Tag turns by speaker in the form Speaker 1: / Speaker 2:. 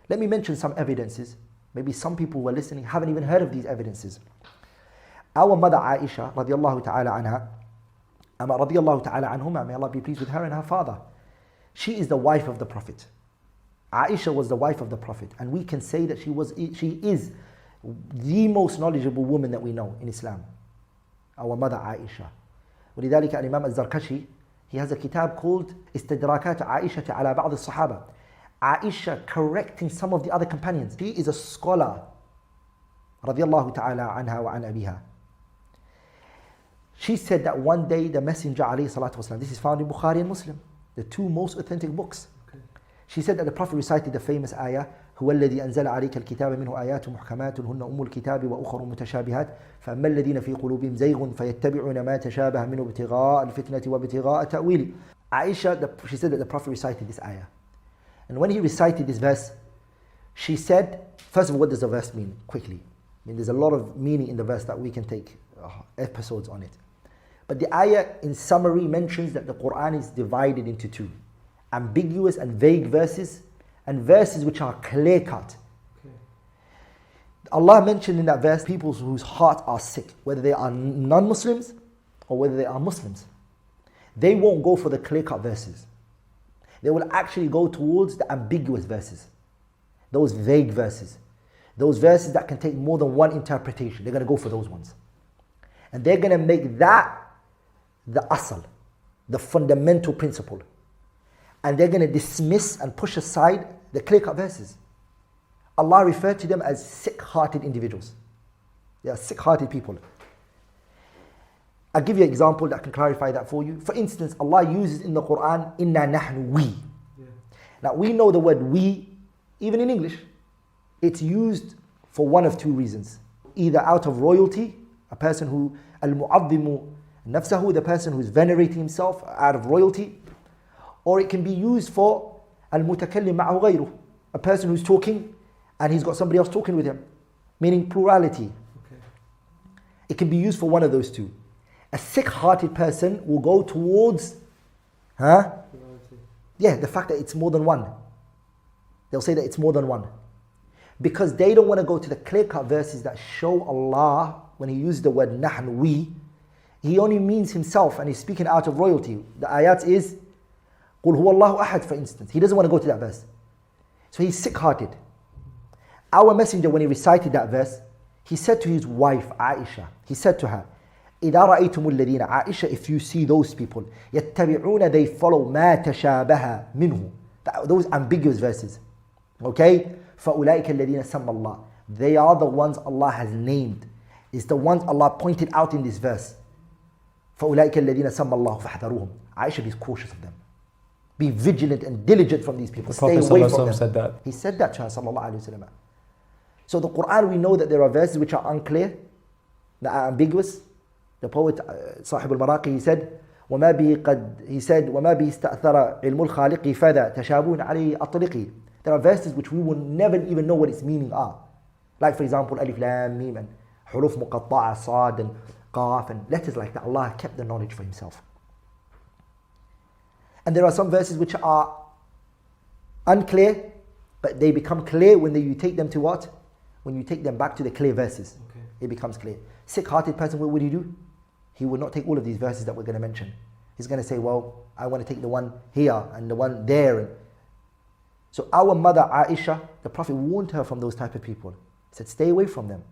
Speaker 1: Let me mention some evidences. Maybe some people who are listening haven't even heard of these evidences. Our mother Aisha, radiallahu ta'ala anha, radiallahu ta'ala anhuma, may Allah be pleased with her and her father. She is the wife of the Prophet. Aisha was the wife of the Prophet, and we can say that she is the most knowledgeable woman that we know in Islam. Our mother Aisha. ولذلك الإمام 𝗪𝗀𝗁, he has a kitab called استدراكات عائشة على بعض الصحابة. Aisha correcting some of the other companions. She is a scholar. رضي الله تعالى عنها وعن أبيها. She said that one day the Messenger عليه الصلاة والسلام, this is found in Bukhari and Muslim, the two most authentic books. She said that the Prophet recited the famous ayah, هو الذي أنزل عليك الكتاب منه آيات محكمات هن أم الكتاب وأخر متشابهات فأما الذين في قلوبهم زيغ فيتبعون ما تشابه منه ابتغاء الفتنة وابتغاء تأويله. Aisha, she said that the Prophet recited this ayah. And when he recited this verse, she said, first of all, what does the verse mean? Quickly. I mean, there's a lot of meaning in the verse that we can take episodes on it. But the ayah, in summary, mentions that the Quran is divided into two: ambiguous and vague verses, and verses which are clear-cut. Okay. Allah mentioned in that verse people whose hearts are sick, whether they are non-Muslims or whether they are Muslims. They won't go for the clear-cut verses. They will actually go towards the ambiguous verses, those vague verses, those verses that can take more than one interpretation. They're going to go for those ones. And they're going to make that the asal, the fundamental principle. And they're going to dismiss and push aside the clear-cut verses. Allah referred to them as sick-hearted individuals. They are sick-hearted people. I'll give you an example that can clarify that for you. For instance, Allah uses in the Quran, Inna nahnu we. Now we know the word we, even in English, it's used for one of two reasons. Either out of royalty, a person who, al-mu'adhimu nafsahu, the person who's venerating himself out of royalty, or it can be used for al-mutakallim ma'ahu ghayruh, a person who's talking and he's got somebody else talking with him, meaning plurality. Okay. It can be used for one of those two. A sick-hearted person will go towards, the fact that it's more than one. They'll say that it's more than one. Because they don't want to go to the clear-cut verses that show Allah, when he uses the word nahnu, we, he only means himself and he's speaking out of royalty. The ayat is, قُلْ هُوَ اللَّهُ أَحَدٌ, for instance. He doesn't want to go to that verse. So he's sick-hearted. Our messenger, when he recited that verse, he said to his wife, Aisha, he said to her, إِذَا رَأَيْتُمُ الَّذِينَ, Aisha, if you see those people, يَتَّبِعُونَ, they follow مَا تَشَابَهَ مِنْهُ, those ambiguous verses. Okay? فَأُولَٰئِكَ الَّذِينَ سَمَّ اللَّهُ, they are the ones Allah has named. It's the ones Allah pointed out in this verse. فَأُولَٰئِكَ الَّذِينَ سَمَّ اللَّهُ فَاحْذَرُوهُم. Aisha, be cautious of them. Be vigilant and diligent from these people. Stay away from them.
Speaker 2: Said that.
Speaker 1: He said that to her, sallallahu alayhi wa sallam. So the Quran, we know that there are verses which are unclear, that are ambiguous. The poet, صاحب المراقي, he said, وَمَا بِهِ اسْتَأْثَرَ عِلْمُ الْخَالِقِ فَذَا تَشَابُهٌ عَلَيْهِ أَطْلِقِ. There are verses which we will never even know what its meaning are. Like for example, ألف لام ميم and حروف مقطعة صاد and قاف and letters like that. Allah kept the knowledge for himself. And there are some verses which are unclear, but they become clear when you take them to what? When you take them back to the clear verses. Okay. It becomes clear. Sick-hearted person, what would he do? He would not take all of these verses that we're going to mention. He's going to say, well, I want to take the one here and the one there. So our mother Aisha, the Prophet warned her from those type of people. He said, stay away from them.